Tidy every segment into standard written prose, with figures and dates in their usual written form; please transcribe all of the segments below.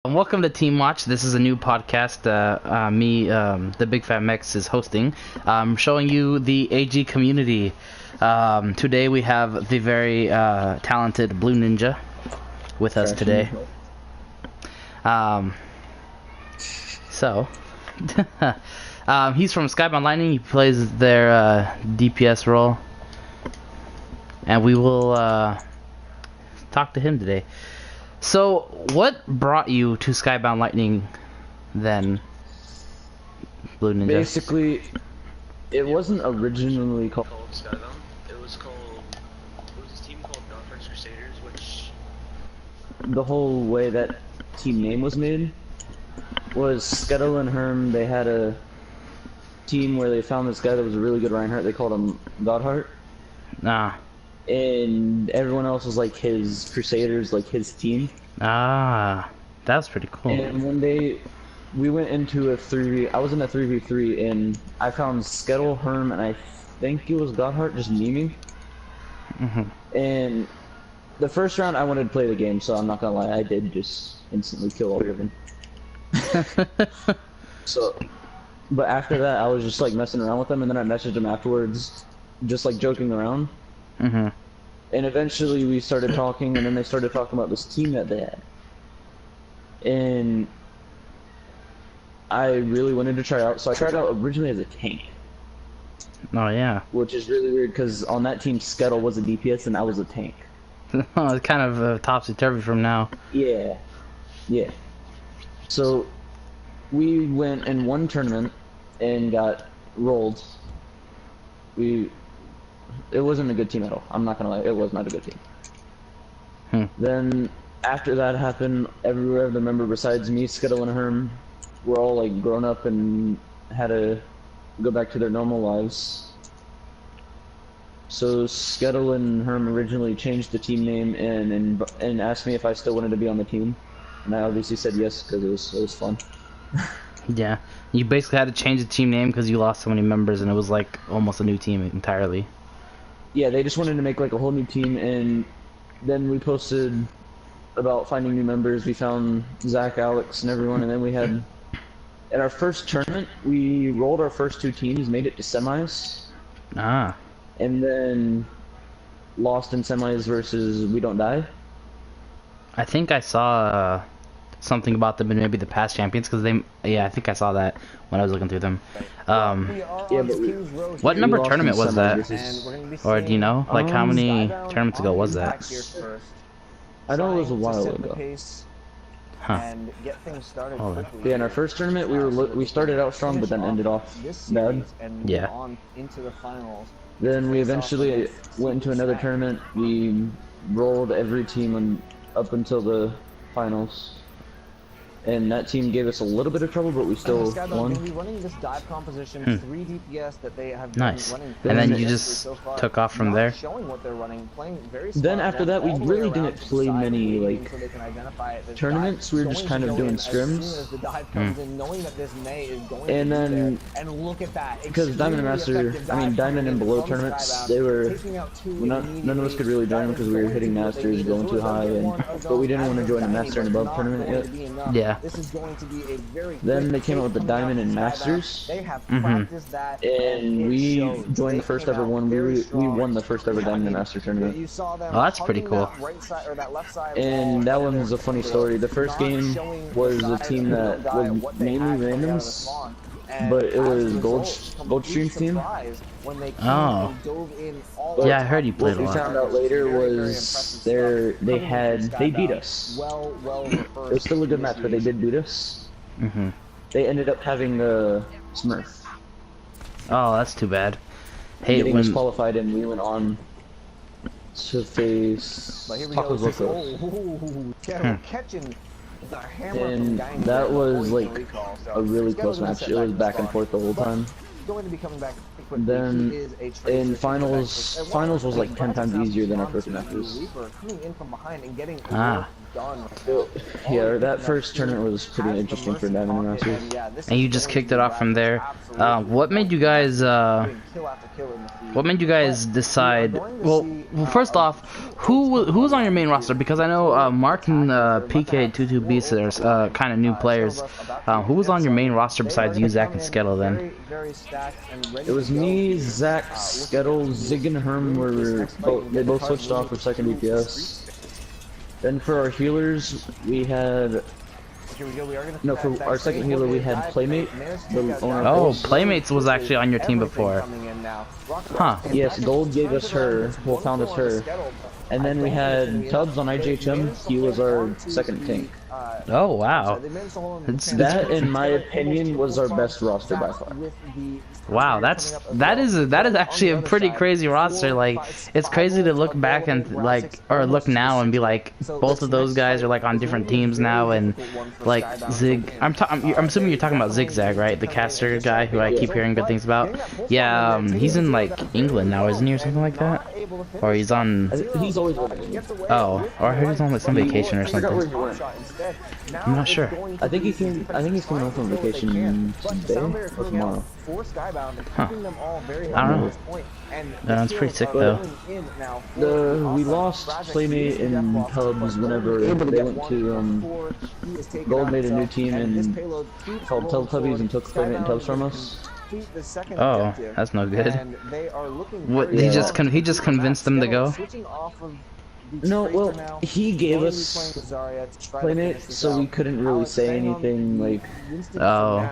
Welcome to TeamWatch. This is a new podcast. The bigphatmex, is hosting, showing you the AG community. Today we have the very talented Blue Ninja with us today. He's from Skybound Lightning. He plays their DPS role, and we will talk to him today. So, what brought you to Skybound Lightning, then, Blue Ninja? Basically, it wasn't originally called Skybound. It was this team called Northwest Crusaders, which the whole way that team name was made was Skettle and Herm. They had a team where they found this guy that was a really good Reinhardt. They called him Godheart. And everyone else was like his Crusaders, like his team. That was pretty cool. And one day, we went into a 3v. I was in a 3v3, and I found Skettle, Herm, and I think it was Godheart just memeing. And the first round, I wanted to play the game, so I'm not gonna lie, I did just instantly kill all three of them. But after that, I was just like messing around with them, and then I messaged them afterwards, just like joking around. And eventually we started talking, and then they started talking about this team that they had. And I really wanted to try out, so I tried out originally as a tank. Oh, yeah. Which is really weird, because on that team, Skettle was a DPS and I was a tank. It's kind of topsy-turvy from now. Yeah. Yeah. So, we went in one tournament and got rolled. It wasn't a good team at all. I'm not gonna lie, it was not a good team. Then, after that happened, every other member besides me, Skittle and Herm, were all like grown up and had to go back to their normal lives. So Skittle and Herm originally changed the team name and asked me if I still wanted to be on the team, and I obviously said yes because it was fun. Yeah, you basically had to change the team name because you lost so many members, and it was like almost a new team entirely. Yeah, they just wanted to make like a whole new team, and then we posted about finding new members. We found Zach, Alex, and everyone, and then we had, at our first tournament, we rolled our first two teams, made it to semis. And then lost in semis versus We Don't Die. I think I saw something about them in maybe the past champions, because I think I saw that when I was looking through them. Yeah, but what number tournament was that? Or do you know? Like, how many tournaments ago was that? I know it was a while ago. Yeah, in our first tournament, we started out strong, but then ended off bad. Yeah. Then we eventually went into another tournament. We rolled every team up until the finals. And that team gave us a little bit of trouble, but we still won. Nice. And then you just took off from there? Then after that, we really didn't play many like tournaments. We were just kind of doing scrims. And then, because Diamond and Master, Diamond and below tournaments, they were, none of us could really join them because we were hitting Masters, going too high, but we didn't want to join a Master and above tournament yet. Yeah. Then they came out with the Diamond and Masters, and we joined the first ever one. We won the first ever Diamond and Master tournament. Oh, that's pretty cool. And that one was a funny story. The first game was a team that was mainly randoms, but it was Goldstream's team. Oh. Yeah, I heard you played a lot. What we found out later was they beat us. It was still a good match, but they did beat us. They ended up having the Smurf. Oh, that's too bad. Hey, getting disqualified, and we went on to face Taco's Loco. And that was like a really close match. It was back and forth the whole time. then in finals was like 10 times easier than our first matches. Ah. Yeah, that first tournament was pretty interesting for Diamond Masters. And you just kicked it off from there. What made you guys decide? Well, first off, who was on your main roster? Because I know Mark and PK22 Beasts are kind of new players. Who was on your main roster besides you, Zach, and Skettle then? It was me, Zach, Skettle, Zig, and Herm they both switched off for second DPS. Then for our healers, we had... No, for our second healer, we had Playmate, the owner of Gold. Playmates was actually on your team before. Huh. Yes, Gold gave us her, well, found us her. And then we had Tubbs on IJHM, he was our second tank. Oh, wow. That, in my opinion, was our best roster by far. Wow, that is actually a pretty crazy roster. Like, it's crazy to look back and look now and be like, both of those guys are like on different teams now, and like Zig. I'm assuming you're talking about Zigzag, right? The caster guy who I keep hearing good things about. Yeah, he's in like England now, isn't he, or something like that? Or he's on. He's always working. Oh, or I heard he's on like some vacation or something. I'm not sure. I think he's coming home from vacation today or tomorrow. Huh. I don't know. That's pretty sick though. We lost Playmate and Tubbs whenever they went to Gold made a new team and called Teletubbies and took Playmate and Tubbs from us. Oh, that's no good. What? He just convinced them to go? No, well, he gave us Playmate, so we couldn't really say anything, like... Oh.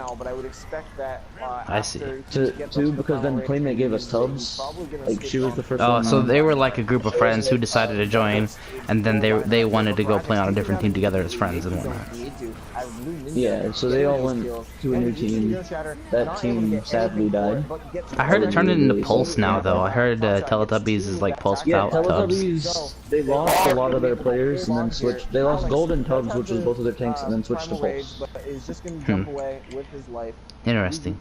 I see. Because then Playmate gave us Tubbs. Like, she was the first one. Oh, so they were like a group of friends who decided to join, and then they wanted to go play on a different team together as friends and whatnot. Yeah, so they all went to a new team. That team sadly died. I heard it turned into Pulse now, though. I heard Teletubbies is like Pulse without Tubbs. Teletubbies, they lost a lot of their players and then switched. They lost Gold and Tubbs, which was both of their tanks, and then switched to Pulse. Interesting.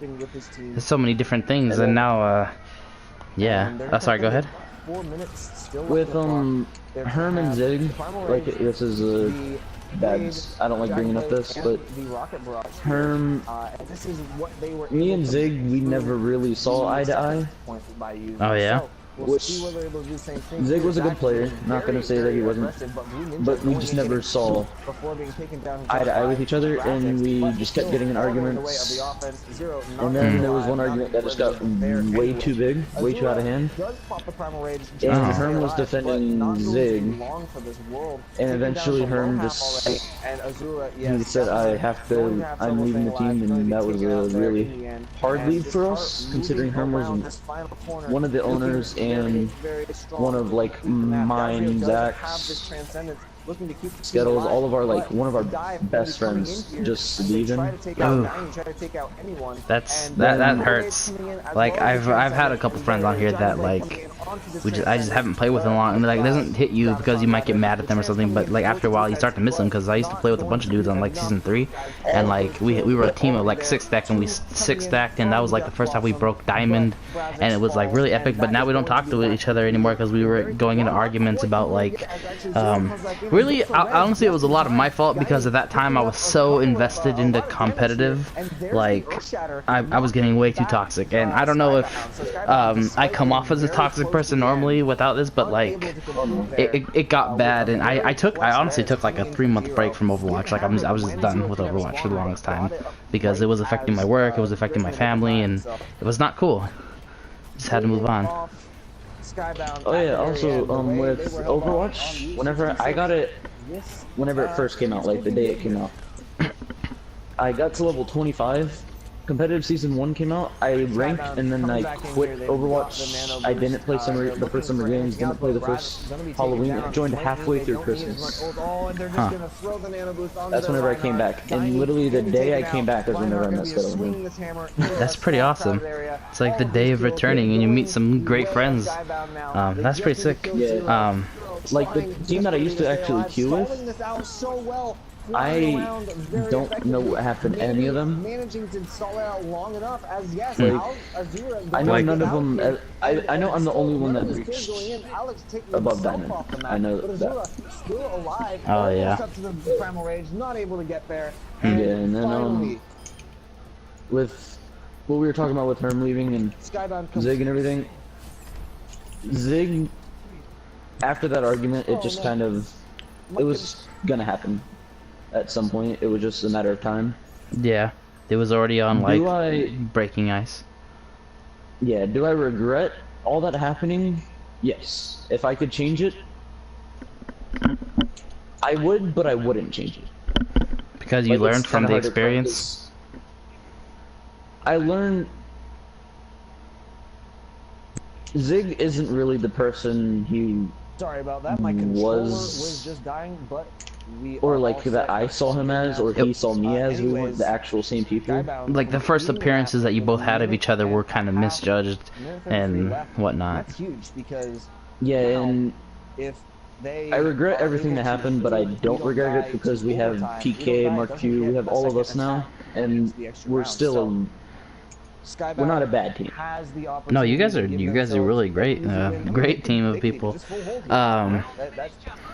There's so many different things, and now, yeah. Oh, sorry, go ahead. With, Herm and Zig, like, this is I don't like bringing up this, but Herm, me and Zig, we never really saw eye to eye. Oh yeah? Zig was a good player, not gonna say that he wasn't, but we just never saw eye to eye with each other, and we just kept getting in arguments, and then there was one argument that just got way too big, way too out of hand, and Herm was defending Zig, and eventually Herm just, he said, I'm leaving the team, and that was a really hard leave for us, considering Herm was one of the owners and one of like mine, Zach's, Skettles, all of our one of our best friends just leaving. That hurts. Like I've had a couple friends on here that like I just haven't played with in a long. I mean, like it doesn't hit you because you might get mad at them or something, but like after a while you start to miss them, because I used to play with a bunch of dudes on like season 3, and like we were a team of like 6-stack, and we 6-stacked, and that was like the first time we broke diamond, and it was like really epic. But now we don't talk to each other anymore because we were going into arguments about like really, honestly, it was a lot of my fault, because at that time I was so invested into competitive, like I was getting way too toxic, and I don't know if I come off as a toxic person normally without this, but like it got bad, and I honestly took like a 3-month break from Overwatch. Like I was just done with Overwatch for the longest time, because it was affecting my work, it was affecting my family, and it was not cool. Just had to move on. Oh yeah, also with Overwatch, whenever I got it, whenever it first came out, like the day it came out, I got to level 25. Competitive Season 1 came out, I ranked, and then I quit Overwatch. I didn't play the first Summer Games, didn't play the first Halloween, joined halfway through Christmas. Huh. That's whenever I came back, and literally the day I came back is whenever I met Scuttle. That's pretty awesome. It's like the day of returning, and you meet some great friends. That's pretty sick. Yeah. Like the team that I used to actually queue with, I don't know what happened to any of them. Managing to stall it out long enough as yes, Like, I know Like- none of them. I know I'm the only one that reached above diamond. I know that. Still alive. Oh, yeah. Up to the primal rage, not able to get there. Yeah, and then finally, with what we were talking about with Herm leaving and Skybound comes. Zig and everything, Zig. After that argument, it just kind of, it was gonna happen at some point. It was just a matter of time. Yeah, it was already on like Do I? breaking ice. Yeah. Do I regret all that happening? Yes. If I could change it, I would, but I wouldn't change it. Because you Like, it's learned from kinda the hard to experience. I learned Zig isn't really the person he Sorry about that. My controller was was just dying, but we or are like all that set I up saw him as, or he saw me as. We weren't the actual same people. Skybound Like the first appearances that you both had of each other were kind of misjudged and whatnot. That's huge because Yeah, and if they I regret are everything able that to happened, but I defeat, don't we die regret it because to we have overtime. PK, die, Mark doesn't Q, get we have a all of second us now, attack, and the extra we're round. still So, we're not a bad team. has the No, you guys opportunity are to give really themselves great. easy win. Great team of They could people. just full hold here.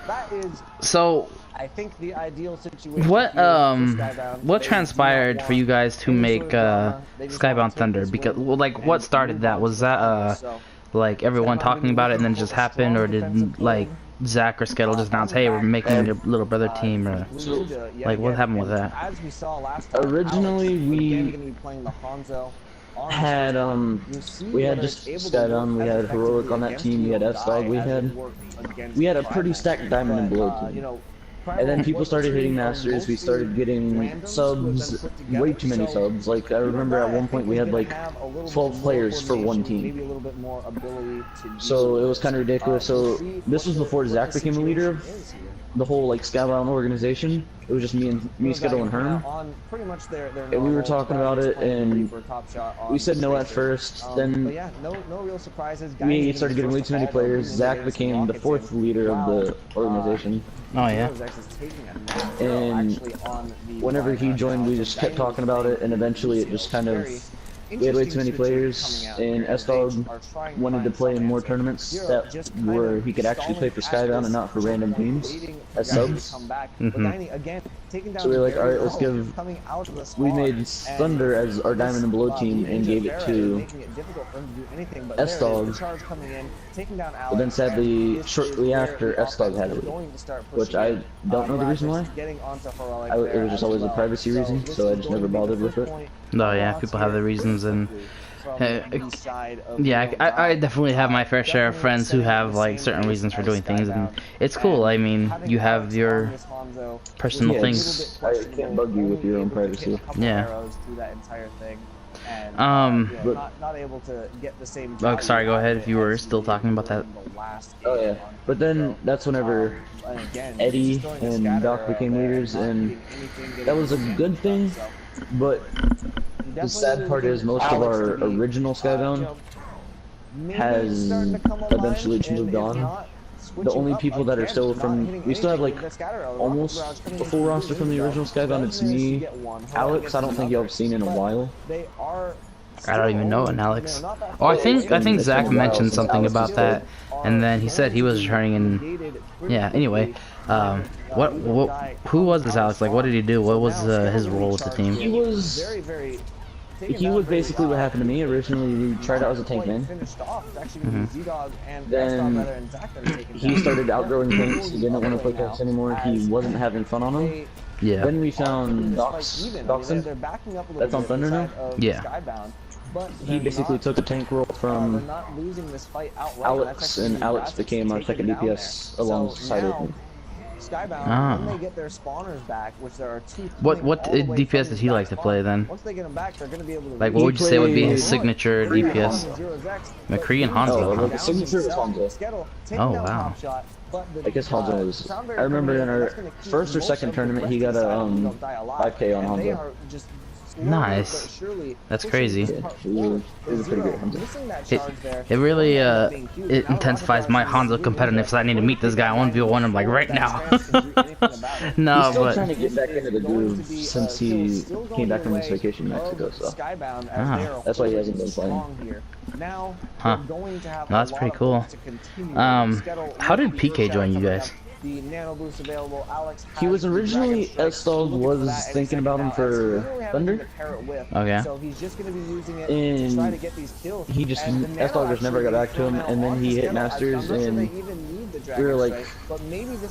That is, So I think, the ideal situation. what here for Skybound. what They do transpired not for you want guys to any make sort of drama. They just wanna Skybound take Thunder? this Because win well, like and what started move that? on Was to the that finals. So, like everyone Skybound talking been about it and then it looking just for a happened, or strong defensive did like game. Zach or Skittle just announced, hey, we're making a little brother team, or Blueninja, yet like what again, happened with and that? As we saw last time, Originally, Alex, we again, gonna be playing the Hanzo on the had You see we had whether just it's able to Skybound, work we as had Heroic effectively on that against team, we had you or S-Dog, die we as had it worked against we had a Primal. pretty stacked Diamond and Blow But, team. you know, And then Primal people was started a hitting team of Masters, we mostly started getting randoms who had been subs, put together, way too many so subs. Like, I remember at one point we had like 12 players for one team. Maybe a little bit more ability to So it was kind of of ridiculous. So this was before Zach became the leader of the whole like Skybound organization. It was just me, Skittle, and Herm. And we were talking about it, and we said no at first. Then yeah, no real surprises. we started getting way too many players. Zach became the fourth leader of the organization. Oh yeah. And whenever he joined, we just kept talking about it, and eventually it just kind of, we had way too many players, and S-Dog wanted to play in more tournaments that where he could actually play for Skybound and not for random teams as subs. So we were like, alright, let's give, we made Thunder as our Diamond and Below team and gave it to S-Dog. But then sadly, shortly after, S-Dog had it, which I don't know the reason why. It was just always a privacy reason, so I just never bothered with it. No, yeah, people have their reasons, and yeah, I definitely have my fair share of friends who have like certain reasons for doing things, and it's cool. I mean, you have your personal things. I can't bug you with your own privacy. Yeah. Not able to get the same. Oh, sorry, go ahead if you were still talking about that. Oh yeah, but then that's whenever Eddie and Doc became leaders, and that was a good thing. But the sad part is most of our original Skybound has eventually moved on. The only people that are still from, we still have like almost a full roster from the original Skybound. It's me, Alex. I don't think y'all have seen in a while. I don't even know an Alex. Oh, I think Zach mentioned something about that, and then he said he was returning. And yeah. Anyway, who was this Alex? Like, what did he do? What was his role with the team? He was basically what happened to me. Originally, we tried out as a tank man. Then he started outgrowing tanks. He didn't want to play tanks anymore. He wasn't having fun on them. Yeah. Then we found Doxon. That's on Thunder now. Yeah. He basically took a tank role from Alex, and Alex became our second DPS alongside of me. Ah. When they get their spawners back, which there are two. What DPS does he like to play then? Once they get them back, they're going to be able to. Like, what would you say would be his signature DPS? McCree and Hanzo. Oh, the signature is Hanzo. Oh wow. I guess Hanzo is. I remember in our first or second tournament, he got a 5K on Hanzo. Nice. That's crazy. Yeah, it was a pretty good hunter. It really it intensifies my Hanzo competitiveness. I need to meet this guy 1v1 him like right now. No, He's still but trying to get back into the groove since he came back from his vacation in Mexico, so that's why he hasn't been playing. Huh. No, that's pretty cool. How did PK join you guys? He was originally, S-Dog was thinking about him for Thunder. Okay. And he just, S-Dog just never got back to him, and then he hit Masters, and we were like,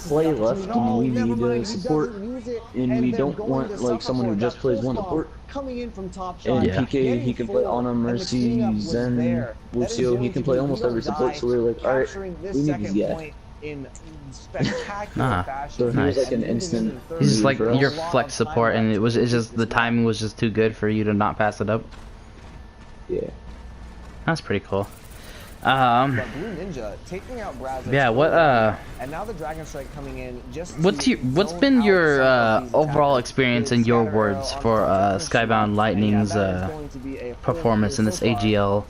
play left, and we need support, and we don't want like someone who just plays one support. And PK, he can play Ana, Mercy, Zen, Lucio, he can play almost every support, so we were like, alright, we need these guys. In spectacular fashion. So he was like an instant. He's just like your flex support, and it's just the timing was just too good for you to not pass it up. Yeah. That's pretty cool. But Blue Ninja taking out Brazos. Yeah, what and now the Dragon Strike coming in just what's been your overall experience in your words for Skybound Lightning's performance in this AGL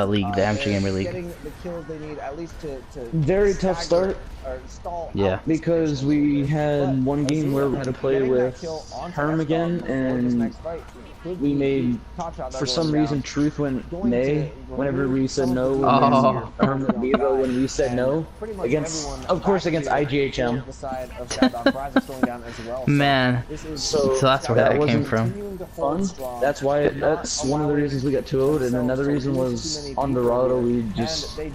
league, the Amateur Gamer League? Very tough start. Yeah. Because we had one game where we had to play with Herm again, and we made, for some reason, Truth went May whenever we said no, and then Herm went Vivo when we said no, against, of course, against IGHM. Man, so that's where that came from. Fun. That's why, that's one of the reasons we got 2-0'd, and another reason was on Dorado, we just, we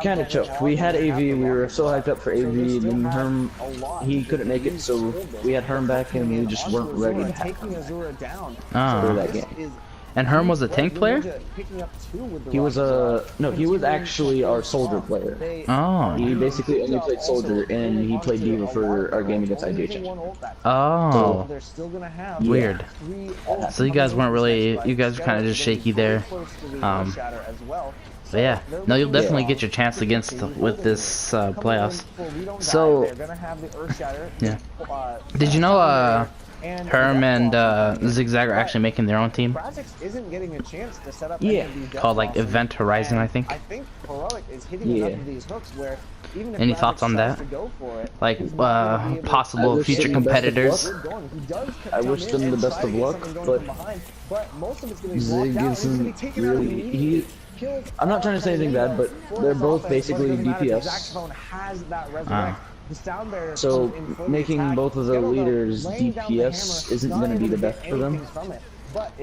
kind of choked. We had AV, we were so hyped up for AV, and then Herm, he couldn't make it, so we had Herm back, and we just weren't ready to have him for that game. And Herm was a tank player? He was no, he was actually our soldier player. Oh. He basically only played soldier, and he played diva for our game against IGHM. Oh. So, weird. So you guys weren't really, you guys were kind of just shaky there. But yeah, no, you'll definitely get your chance against with this playoffs. So, yeah. Did you know Herm and Zigzag are actually making their own team? Yeah. Called like Event Horizon, I think. Yeah. Any thoughts on that? Like possible future competitors? I wish them the best of luck, but Zig isn't really. I'm not trying to say anything bad, but they're both basically DPS. So making both of the leaders DPS isn't going to be the best for them.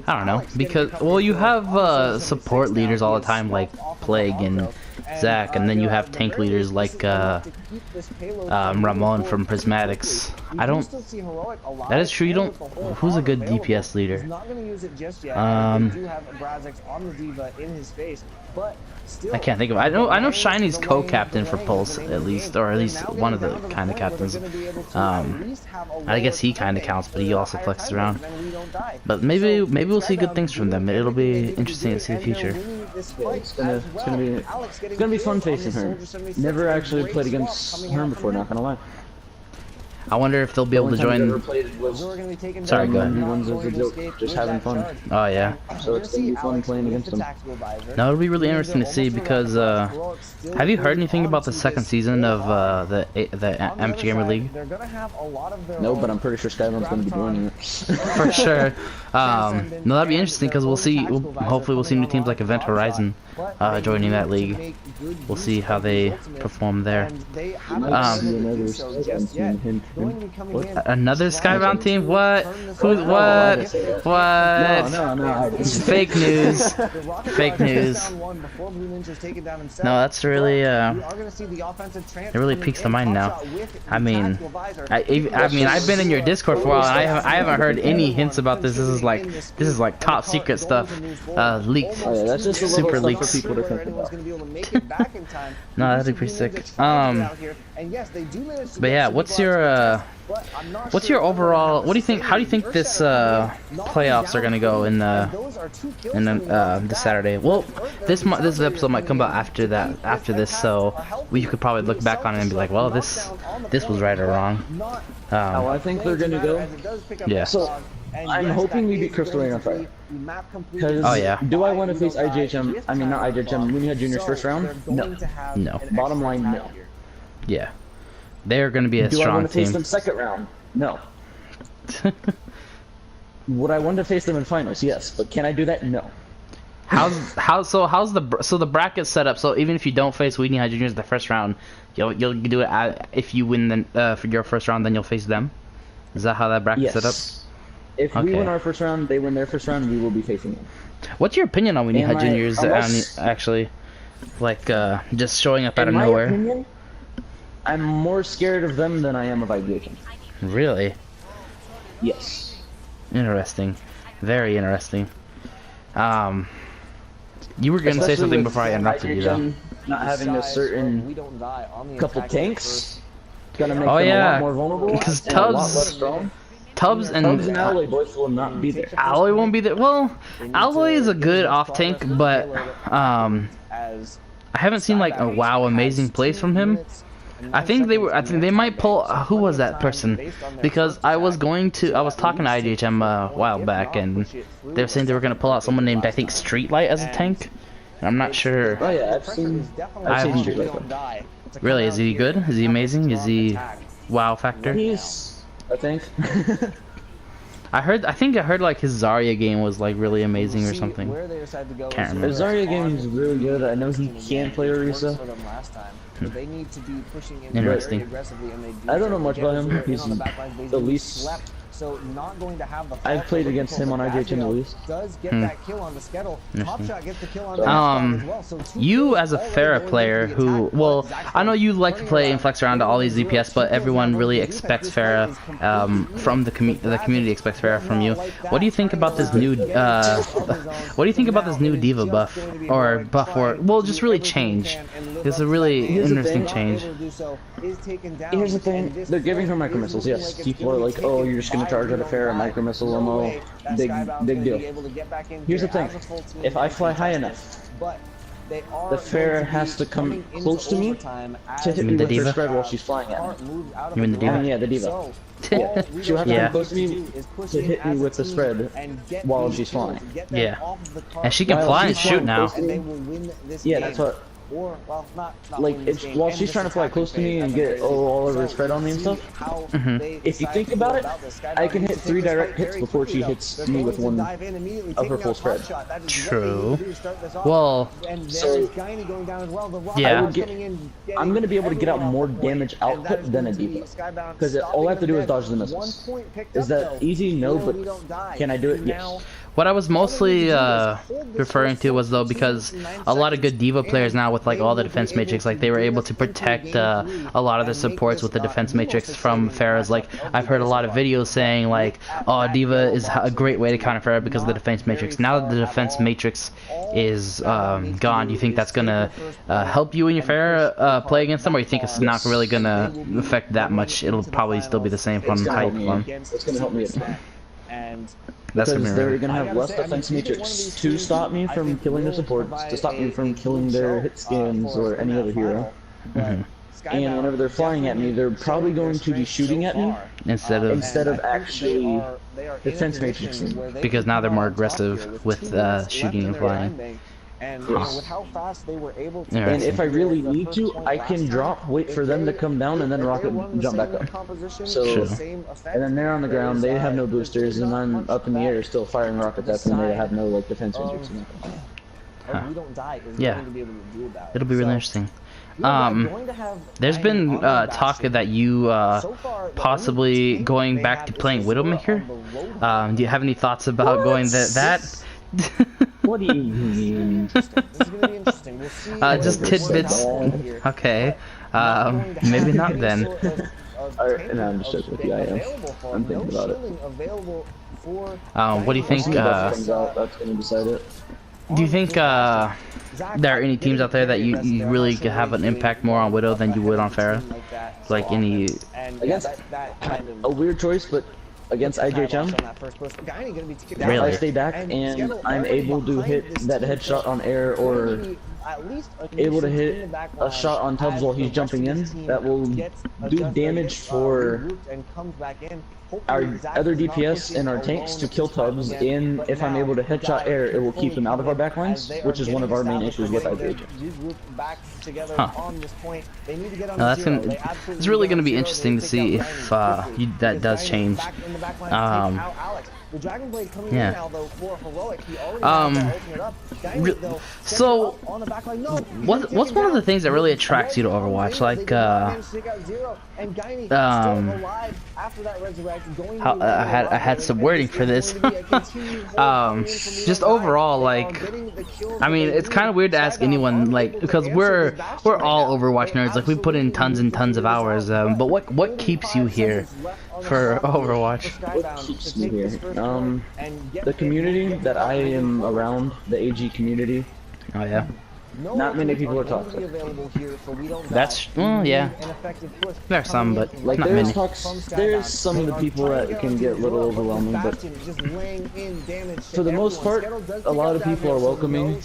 I don't know, because, well, you have support leaders all the time like Plague and Zach, and then you have tank leaders like Ramon from Prismatics. I don't, that is true, you don't, who's a good DPS leader? I can't think of it. I know Shiny's co-captain for Pulse, at least, or at least one of the kind of captains. I guess he kind of counts, but he also flexes around. But maybe we'll see good things from them. It'll be interesting to see the future. It's gonna be fun facing her. Never actually played against her before, not gonna lie. I wonder if they'll be able to join. Sorry, go ahead. Just having fun. Oh yeah. So it's gonna be fun playing against them. Now it'll be really interesting to see because have you heard anything about the second season of the Amateur Gamer League? No, but I'm pretty sure Skybound's gonna be joining it. For sure. No, that'd be interesting because we'll see. Hopefully, we'll see new teams like Event Horizon joining that league. We'll see how they perform there. Another Skybound team? What? Who's what? What? No. It's fake news. Fake news. No, that's really it really piques the mind now. I mean, I've been in your Discord for a while, and I haven't heard any hints about this. This is like top secret stuff, leaked, Oh, yeah, that's just super leaks. leaks. For people to think about. No, that'd be pretty sick. But yeah, what's your But I'm not What's sure your if I'm gonna overall? have What do you the think? How do you same think this Earthshatter not playoffs are gonna go in and those are 2 kills in for me off this bat. Saturday? Well, this Earthshatter episode might come out coming in after to that be after with this, a so healthy, we could probably look back on it and be like, well, this was right or wrong. How I think they're gonna go. Yeah. So I'm hoping we beat Crystal Rain on Friday. Because Oh, yeah. do I want to face IGHM? I mean, not IGHM. Blueninja Junior's first round? No. No. Bottom line, no. Yeah. They're gonna be a Do I strong want to face team. them second round? No. Would I want to face them in finals? Yes. But can I do that? No. How's the bracket set up? So even if you don't face Blueninja Juniors in the first round, you'll do it if you win for your first round, then you'll face them. Is that how that bracket's set up? Yes. If we win our first round, they win their first round, we will be facing them. What's your opinion on Blueninja Juniors actually, like just showing up out of nowhere? In my opinion, I'm more scared of them than I am of IGHM. Really? Yes. Interesting. Very interesting. You were gonna say something before I interrupted you, though. Not having a certain couple tanks gonna make them a lot more vulnerable. Because and a lot less strong. Tubbs and Alloy both will not be there. Alloy won't be there. Well, Alloy is a good off tank, but I haven't seen like a wow amazing plays from him. I think they might pull. Who was that person? Because I was talking to IGHM a while back, and they were saying they were gonna pull out someone named, I think, Streetlight as a tank. And I'm not sure. Oh yeah, I've seen Streetlight. Really, is he good? Is he amazing? Is he wow factor? He's, I think. I think I heard like his Zarya game was like really amazing or something. Can't remember. His Zarya game is really good. I know he can play Orisa. Interesting. I don't know much about him. He's the least. So not going to have the I've played against him on IGHM the least. Does get that kill on the schedule. Top Shot gets the kill on the well. So you as a Pharah player who, well, I know you like to play and flex around to all these DPS, but everyone really expects Pharah from the community expects Pharah from you. What do you think about this new what do you think about this new diva buff or well, just really change? It's a really interesting change. Here's the thing, they're giving her micro missiles, yes. People are like, oh, you're just gonna charge at a Pharah micro missile ammo. Big deal. Here's the thing, if I fly high enough, the Pharah has to come close to me to hit me with her spread while she's flying at me. You mean the diva? Yeah, the diva. Yeah, she'll have to come close to me to hit me with the spread while she's flying. Yeah. And she can fly and shoot now. Yeah, that's what. Like, while she's trying to fly close to me and get all of her spread on me and stuff, if you think about it, I can hit 3 direct hits before she hits me with 1 of her full spread. True. Well, so yeah. I'm going to be able to get out more damage output than a diva. Because all I have to do is dodge the missiles. Is that easy? No, but can I do it? Yes. What I was mostly referring to was though because a lot of good diva players now with like all the defense matrix, like they were able to protect a lot of the supports with the defense matrix from Pharah's. Like I've heard a lot of videos saying like, oh, diva is a great way to counter Pharah because of the defense matrix. Now that the defense matrix is gone, do you think that's gonna help you in your Pharah play against them, or you think it's not really gonna affect that much? It'll probably still be the same from hype. It's gonna help me. That's because they're gonna have less defense matrix to stop me from killing their supports, to stop me from killing their hit scans or any other hero. And whenever they're flying at me, they're probably going to be shooting at me instead of actually defense matrixing. Because now they're more aggressive with shooting and flying. And with how fast they were able to, and if I really need to, I can drop, wait for them to come down, and then rocket jump back up. So, and then they're on the ground, they have no boosters, and I'm up in the air still firing rockets at them, and they have no like defense matrix. Yeah, it'll be really interesting. There's been talk that you possibly going back to playing Widowmaker. Do you have any thoughts about going that? What do you mean? Just tidbits. Okay. Maybe not then. Alright, no, I'm just joking with you. I am. I'm thinking about it. What do you think? That's gonna decide it. Do you think there are any teams out there that you really could have an impact more on Widow than you would on Pharah? Like any? I guess a weird choice, but against IJHM, Really? I stay back and I'm able to hit that headshot on air or able to hit a shot on Tubbs while he's jumping in. That will do damage for our other DPS and our tanks to kill Tubbs, and if I'm able to headshot air, it will keep him out of our backlines, which is one of our main issues with IJHM. Huh. No, it's really going to be interesting to see if that does change. Yeah. So, what's one of the things that really attracts you to Overwatch? Like, I had some wording for this. Just overall, like, I mean, it's kind of weird to ask anyone, like, because we're all Overwatch nerds. Like, we put in tons and tons of hours. But what keeps you here for Overwatch? What keeps me here? The community that I am around, the AG community. Oh yeah. Not many people are toxic. That's yeah. There are some, but like not there's many. There's some of the people that can get a little overwhelming, but for the most part, a lot of people are welcoming.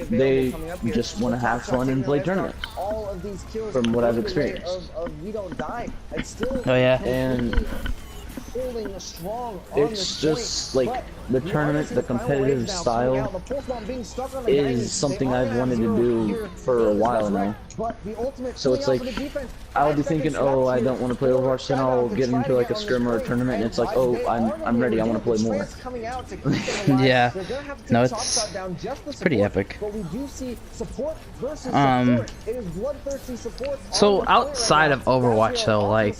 They just want to have fun and play tournaments. From what I've experienced. Oh yeah. And it's just like the tournament, the competitive style is something I've wanted to do for a while now. So it's like, I'll be thinking, oh, I don't want to play Overwatch, then I'll get into like a scrim or a tournament, and it's like, oh, I'm ready, I want to play more. Yeah, no, it's pretty epic. So outside of Overwatch though, like,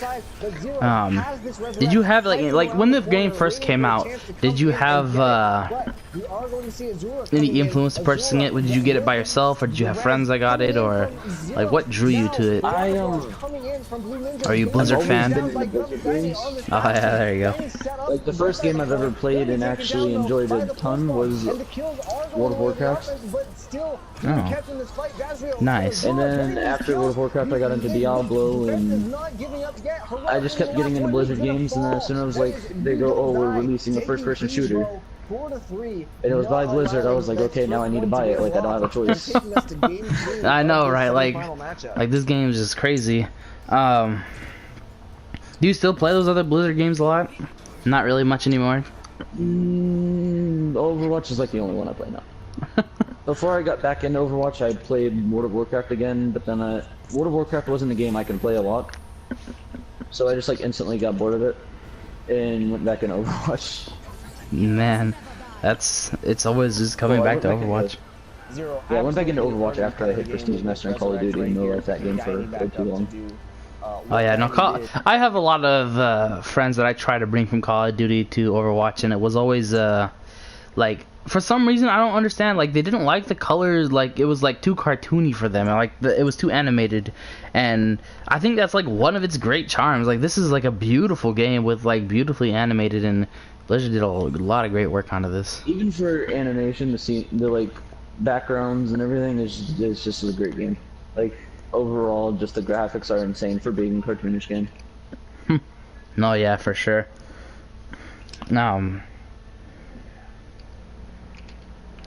did you have like when the game first came out, did you have any influence to purchasing it? Did you get it by yourself, or did you have friends that got it, or like what drew you to it? Are you a Blizzard fan? Oh yeah, there you go. Like the first game I've ever played and actually enjoyed a ton was World of Warcraft. Oh, nice. And then after World of Warcraft I got into Diablo, and I just kept getting into Blizzard games, and then as soon as like they go, oh, we're releasing a first-person shooter, and it was by Blizzard, I was like, okay, now I need to buy it, like I don't have a choice. I know, right? Like this game is just crazy. Do you still play those other Blizzard games a lot? Not really much anymore. Overwatch is like the only one I play now. Before I got back into Overwatch, I played World of Warcraft again, but then World of Warcraft wasn't a game I can play a lot, so I just like instantly got bored of it and went back into Overwatch. Man, it's always just coming back to Overwatch. Yeah, I went back into Overwatch after I hit Prestige Master and Call of Duty and no liked that game for too long. Oh yeah, no, I have a lot of friends that I try to bring from Call of Duty to Overwatch, and it was always like, for some reason I don't understand, like they didn't like the colors, like it was like too cartoony for them, like it was too animated, and I think that's like one of its great charms. Like this is like a beautiful game with like beautifully animated, and Blizzard did a lot of great work onto this. Even for animation, the like backgrounds and everything is just a great game. Like overall, just the graphics are insane for being a cartoonish game. No, yeah, for sure.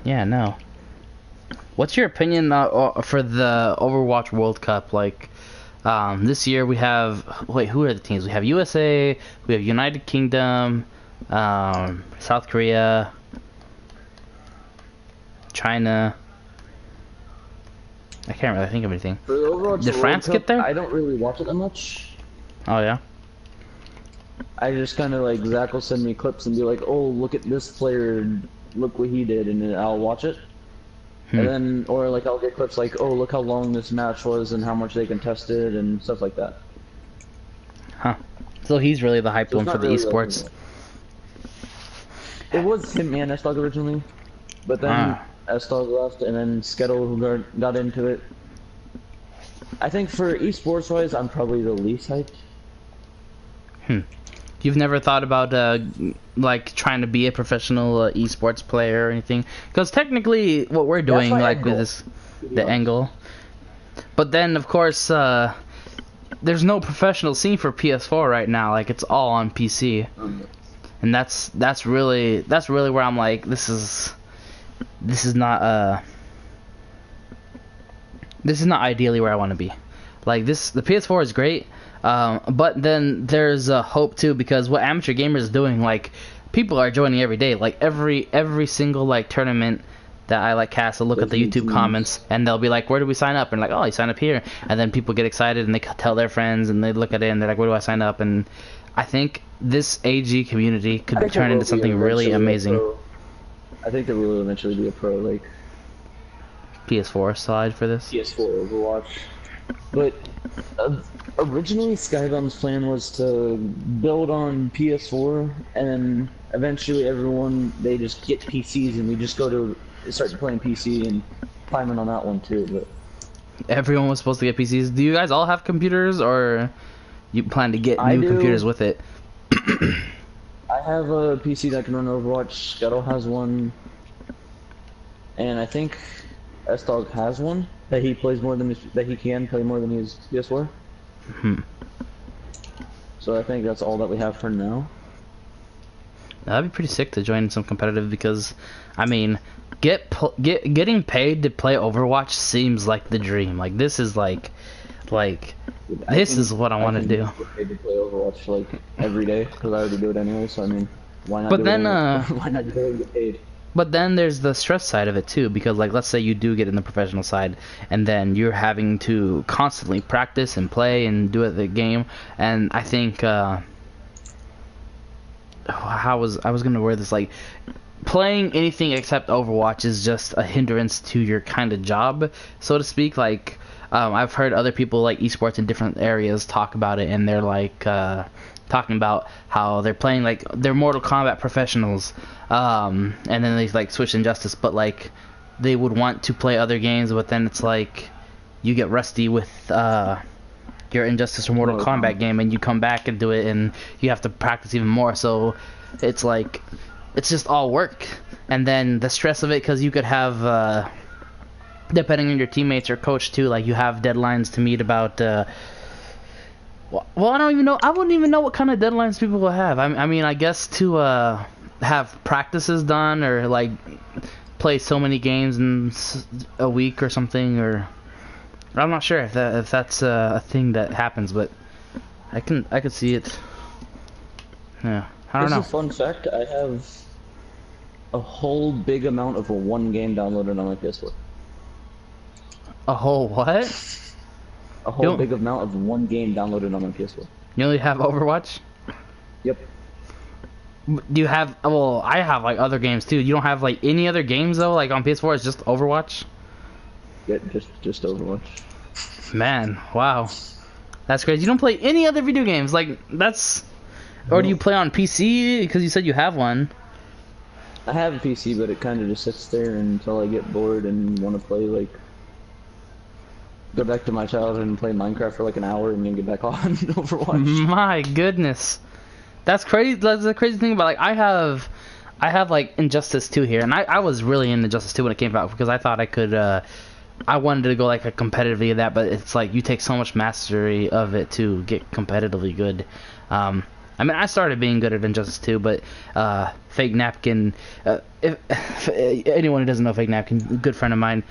Yeah, no. What's your opinion for the Overwatch World Cup? Like, this year we have, wait, who are the teams? We have USA, we have United Kingdom, South Korea, China. I can't really think of anything. For the Overwatch Did France get there? I don't really watch it that much. Oh yeah. I just kind of like, Zach will send me clips and be like, oh, look at this player, look what he did, and then I'll watch it. And then, or like I'll get clips like, oh, look how long this match was and how much they contested and stuff like that. Huh. So he's really the hyped one for the esports. It was him and S-Dog originally, but then S-Dog left, and then Skettle who got into it. I think for esports wise, I'm probably the least hyped. Do You've never thought about like trying to be a professional esports player or anything? Because technically, what we're doing, like with this, the angle. But then, of course, there's no professional scene for PS4 right now. Like it's all on PC, and that's really where I'm like, this is not ideally where I want to be. Like the PS4 is great. But then there's hope too, because what Amateur Gamer is doing, like people are joining every day, like every single like tournament that I like cast, I'll look at the YouTube comments and they'll be like, where do we sign up? And like, oh, you sign up here, and then people get excited and they tell their friends and they look at it and they're like, where do I sign up? And I think this AG community could turn into something really amazing. I think there will eventually be a pro like PS4 side for this. PS4 Overwatch, but. Originally, Skybound's plan was to build on PS4, and then eventually they just get PCs, and we just start playing PC and climbing on that one too. But everyone was supposed to get PCs. Do you guys all have computers, or you plan to get new computers with it? I have a PC that can run Overwatch. Scuttle has one, and I think S-Dog has one that he plays more than that he can play more than his PS4. So I think that's all that we have for now. That'd be pretty sick to join some competitive, because I mean, getting paid to play Overwatch seems like the dream. Like this is like this is what I want to do. Get paid to play Overwatch like every day, because I already do it anyway. So I mean, why not? But then why not do it and get paid? But then there's the stress side of it too, because like let's say you do get in the professional side, and then you're having to constantly practice and play and do it the game. And I think I was gonna word this, like playing anything except Overwatch is just a hindrance to your kind of job, so to speak. Like I've heard other people like esports in different areas talk about it, and they're like talking about how they're playing like they're Mortal Kombat professionals, and then they like switch Injustice, but like they would want to play other games, but then it's like you get rusty with your Injustice or Mortal Kombat game, and you come back and do it, and you have to practice even more. So it's like it's just all work, and then the stress of it, because you could have depending on your teammates or coach too, like you have deadlines to meet about well, I don't even know. I wouldn't even know what kind of deadlines people will have. I mean, I guess to have practices done, or like play so many games in a week or something, or I'm not sure if that's a thing that happens, but I could see it. Yeah, I don't know. Just a fun fact: I have a whole big amount of one game downloaded on my PS4. A whole what? A whole big amount of one game downloaded on my PS4. You only have Overwatch? Yep. Do you have? Well, I have like other games too. You don't have like any other games though? Like on PS4, it's just Overwatch. Yeah, just Overwatch. Man, wow, that's crazy. You don't play any other video games? Like that's, or do you play on PC? Because you said you have one. I have a PC, but it kind of just sits there until I get bored and want to play like. Go back to my childhood and play Minecraft for like an hour and then get back on Overwatch. My goodness, that's crazy. That's the crazy thing about, like, I have like Injustice 2 here, and I was really into Injustice 2 when it came out, because I thought I could I wanted to go like a competitively of that, but it's like you take so much mastery of it to get competitively good. I mean, I started being good at Injustice 2, but Fake Napkin, if anyone who doesn't know Fake Napkin, good friend of mine,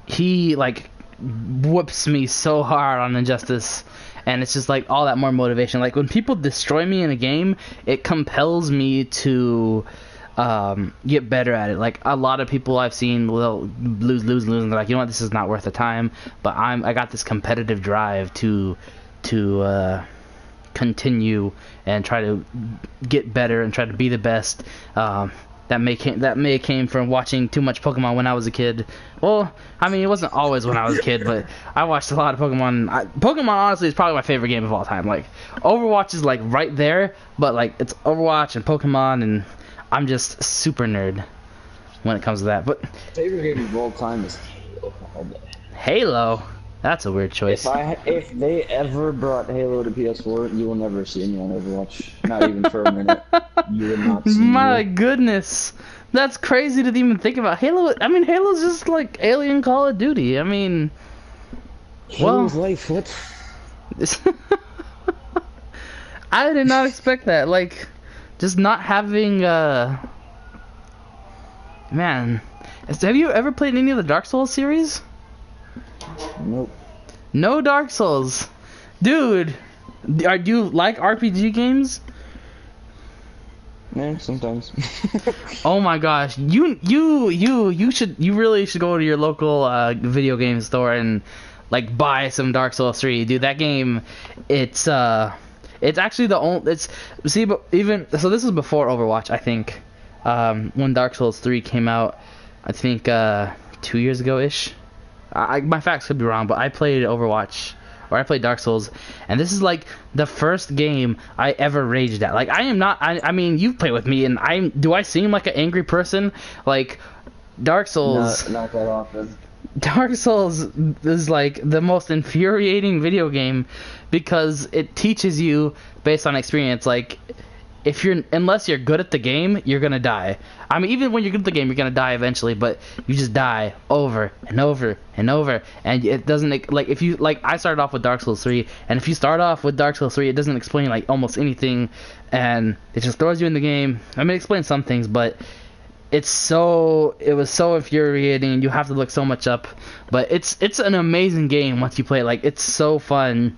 he like whoops me so hard on Injustice, and it's just like all that more motivation. Like when people destroy me in a game, it compels me to get better at it. Like a lot of people I've seen will lose, and they're like, you know what, this is not worth the time. But I got this competitive drive to continue and try to get better and try to be the best. That may have came from watching too much Pokemon when I was a kid. Well, I mean, it wasn't always when I was a kid, but I watched a lot of Pokemon. Pokemon, honestly, is probably my favorite game of all time. Like, Overwatch is, like, right there, but, like, it's Overwatch and Pokemon, and I'm just super nerd when it comes to that. But favorite game of all time is Halo. Halo? That's a weird choice. If they ever brought Halo to PS4, you will never see me on Overwatch. Not even for a minute. You would not see My me. goodness. That's crazy to even think about. Halo, I mean, Halo's just like Alien Call of Duty. I mean, Halo's life, what? I did not expect that. Like, just not having, man. Have you ever played any of the Dark Souls series? Nope. No Dark Souls. Dude, do you like RPG games? Yeah, sometimes. Oh my gosh, you really should go to your local video game store and like buy some Dark Souls 3. Dude, that game, it's actually the only but even so this is before Overwatch, I think. When Dark Souls 3 came out, I think 2 years ago ish. My facts could be wrong, but I played Overwatch, or I played Dark Souls, and this is like the first game I ever raged at. Like, I am not, I mean, you've played with me, and do I seem like an angry person? Like, Dark Souls... Not that often. Dark Souls is like the most infuriating video game because it teaches you based on experience. Like, unless you're good at the game, you're gonna die. I mean, even when you're good at the game, you're gonna die eventually, but you just die over and over and over, and it doesn't, like, if you, like, I started off with Dark Souls 3, and if you start off with Dark Souls 3, it doesn't explain, like, almost anything, and it just throws you in the game. I mean, it explains some things, but it was so infuriating, and you have to look so much up, but it's an amazing game once you play it. Like, it's so fun.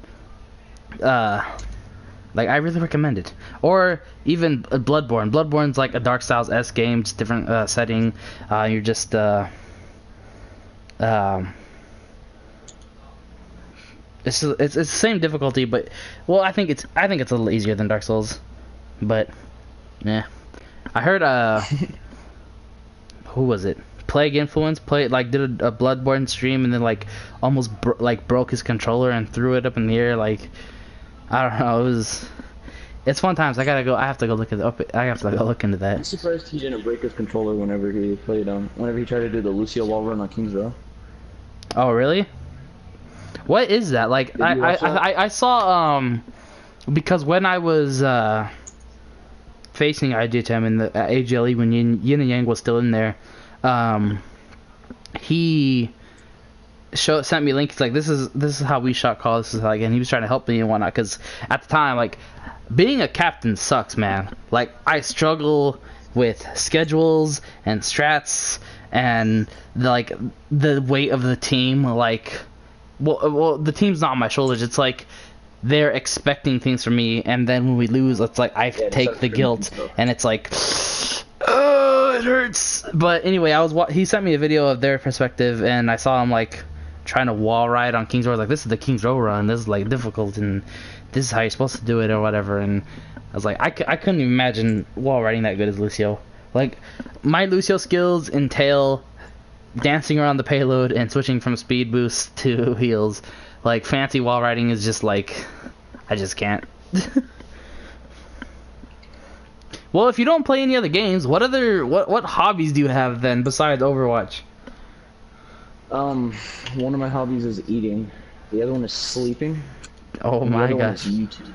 Like, I really recommend it. Or even Bloodborne. Bloodborne's like a Dark Souls-esque game, just different setting. You're just it's the same difficulty, but well, I think it's a little easier than Dark Souls. But yeah, I heard who was it? Plague Influence did a Bloodborne stream and then like almost broke his controller and threw it up in the air. Like, I don't know. It's fun times. I have to go look into that. I'm surprised he didn't break his controller whenever he played whenever he tried to do the Lucio wall run on King's Row. Oh really? What is that? Like, I saw because when I was facing IGTM in the AGLE when Yin and Yang was still in there, he sent me a link. He's like, this is how we shot call. This is how, and he was trying to help me and whatnot. Because at the time, like, being a captain sucks, man. Like, I struggle with schedules and strats and the weight of the team. Like, well, the team's not on my shoulders. It's like they're expecting things from me, and then when we lose, it's like I take the guilt, and it's like, oh, it hurts. But anyway, he sent me a video of their perspective, and I saw him like trying to wall ride on King's Row. I was like, this is the King's Row run. This is like difficult, and this is how you're supposed to do it, or whatever. And I was like, I couldn't even imagine wall riding that good as Lucio. Like, my Lucio skills entail dancing around the payload and switching from speed boost to heals. Like, fancy wall riding is just like, I just can't. Well, if you don't play any other games, what hobbies do you have then besides Overwatch? One of my hobbies is eating. The other one is sleeping. Oh my gosh. YouTube.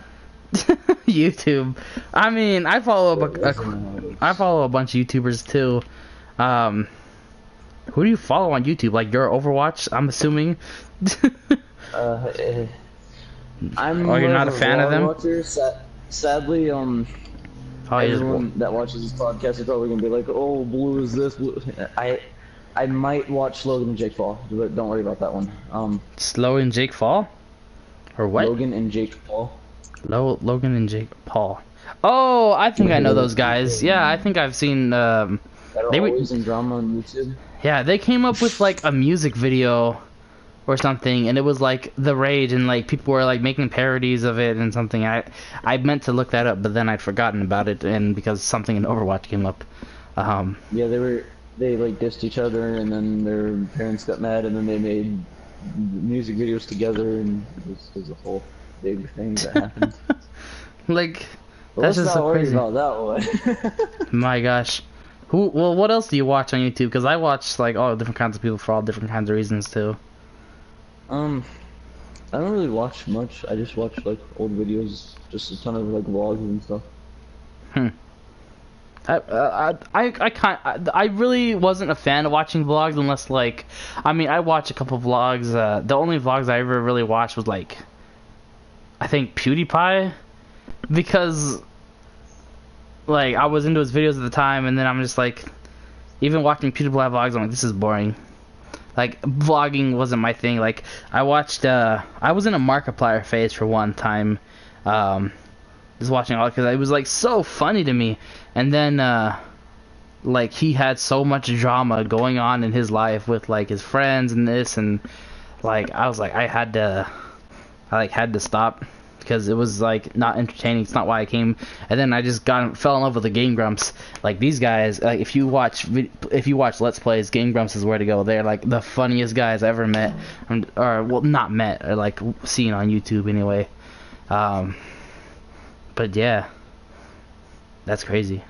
YouTube. I mean, I follow a bunch of YouTubers too. Who do you follow on YouTube? Like, your Overwatch, I'm assuming. You're not a fan of them? Watcher. Sadly, everyone that watches this podcast is probably gonna be like, "Oh, Blue is this." Blue. I might watch Logan and Jake Paul, but don't worry about that one. Slow and Jake Paul, or what? Logan and Jake Paul. Logan and Jake Paul. Oh, I think I know those guys. Yeah, I think I've seen. That are always in drama on YouTube. Yeah, they came up with like a music video or something, and it was like the rage, and like people were like making parodies of it and something. I meant to look that up, but then I'd forgotten about it, and because something in Overwatch came up. Yeah, they like dissed each other, and then their parents got mad, and then they made music videos together, and it was a whole big thing that happened. Like, but that's let's just not so worry crazy. about that one. My gosh. Well, what else do you watch on YouTube? Because I watch like all different kinds of people for all different kinds of reasons too. I don't really watch much. I just watch like old videos, just a ton of like vlogs and stuff. Hmm. I really wasn't a fan of watching vlogs unless like, I mean, I watch a couple vlogs. The only vlogs I ever really watched was like, I think PewDiePie, because like I was into his videos at the time, and then I'm just like, even watching PewDiePie vlogs, I'm like, this is boring. Like vlogging wasn't my thing. Like I watched, I was in a Markiplier phase for one time. Just watching all because it was like so funny to me, and then like he had so much drama going on in his life with like his friends and this, and like I was like I had to stop because it was like not entertaining. It's not why I came. And then I just fell in love with the Game Grumps. Like these guys, like if you watch Let's Plays, Game Grumps is where to go. They're like the funniest guys I ever met, or well, not met, or like seen on YouTube anyway. But yeah, that's crazy.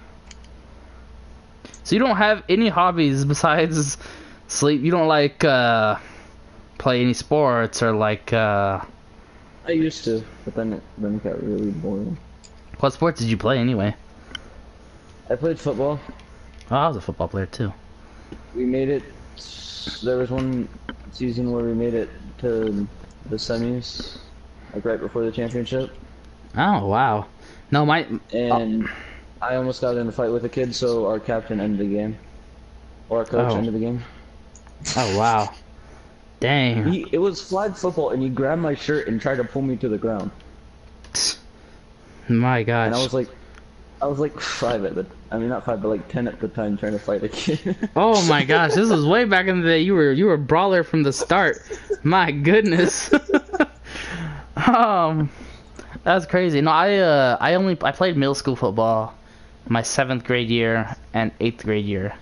So you don't have any hobbies besides sleep? You don't like play any sports or like I used to, but then it got really boring. What sports did you play anyway? I played football. Oh, I was a football player too. We made it. There was one season where we made it to the semis, like right before the championship. Oh wow. No, and I almost got in a fight with a kid, so our captain ended the game, or our coach ended the game. Oh wow. Dang. It was flag football, and he grabbed my shirt and tried to pull me to the ground. My gosh. And I was like 5 at the, I mean not 5, but like 10 at the time, trying to fight a kid. Oh my gosh, this was way back in the day. You were a brawler from the start. My goodness. That's crazy. No, I played middle school football my 7th grade year and 8th grade year.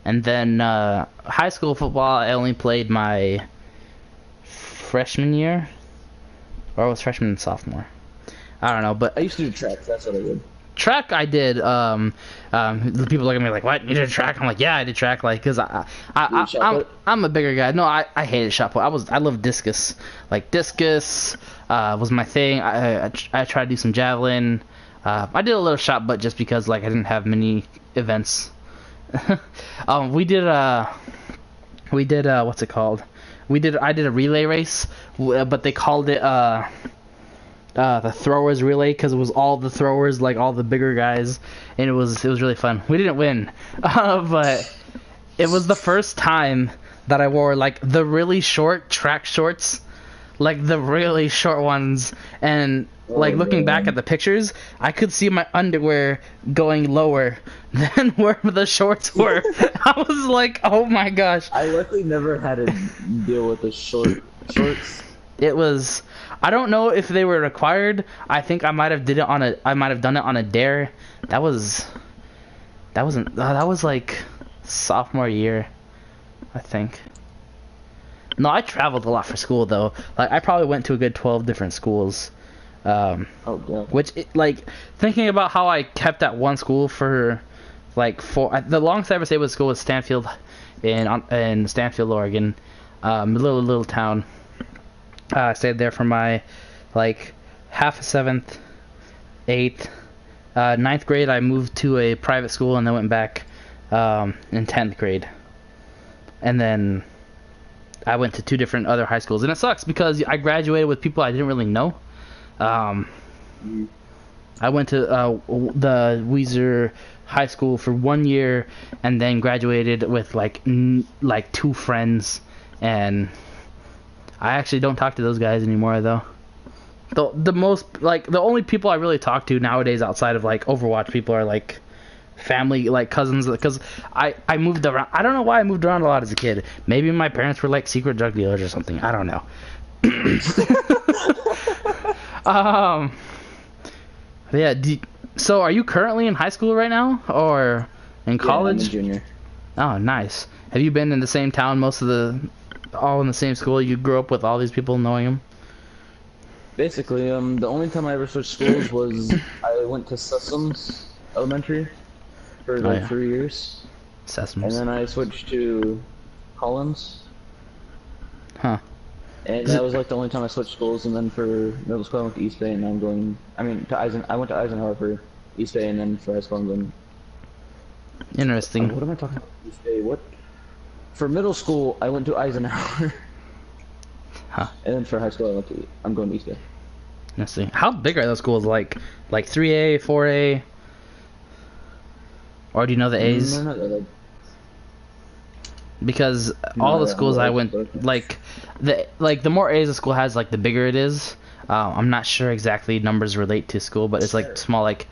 And then high school football I only played my freshman year, or was freshman and sophomore. I don't know, but I used to do track. That's what I did. Track I did. People look at me like, "What? You did track?" I'm like, "Yeah, I did track." Like, cause I'm a bigger guy. No, I hated shot put. I love discus. Like discus was my thing. I tried to do some javelin. I did a little shot put just because like I didn't have many events. We did what's it called? I did a relay race, but they called it the throwers relay because it was all the throwers, like all the bigger guys, and it was really fun. We didn't win, but it was the first time that I wore like the really short track shorts, like the really short ones, and like looking back at the pictures, I could see my underwear going lower than where the shorts were. I was like, oh my gosh. I luckily never had to deal with the shorts. It was, I don't know if they were required. I think I might have done it on a dare. That was like sophomore year, I think. No, I traveled a lot for school though. Like I probably went to a good 12 different schools. Oh god. Which like thinking about how I kept at one school for like the longest I ever stayed with school was Stanfield in Stanfield, Oregon, a little town. I stayed there for my like half of 7th, 8th, 9th grade. I moved to a private school and then went back in 10th grade, and then I went to 2 different other high schools, and it sucks because I graduated with people I didn't really know. I went to the Weiser High School for 1 year, and then graduated with like 2 friends, and I actually don't talk to those guys anymore though. The most like the only people I really talk to nowadays outside of like Overwatch people are like family, like cousins, because I moved around. I don't know why I moved around a lot as a kid. Maybe my parents were like secret drug dealers or something. I don't know. Yeah. So are you currently in high school right now or in college? Yeah, I'm a junior. Oh, nice. Have you been in the same town all in the same school? You grew up with all these people knowing them? Basically, the only time I ever switched schools was I went to Sessoms Elementary for like 3 years. Sessoms. And then I switched to Collins. Huh. And that was like the only time I switched schools. And then for middle school, I went to East Bay, and now I'm going. I mean, I went to Eisenhower for East Bay, and then for high school, I'm going. Interesting. What am I talking about? East Bay. What? For middle school, I went to Eisenhower. Huh. And then for high school, I'm going to East Bay. Let's see. How big are those schools? Like 3A, 4A? Or do you know the A's? No, not that big. Because all the schools I went, like the more A's a school has, like the bigger it is. I'm not sure exactly numbers relate to school, but it's like small. Like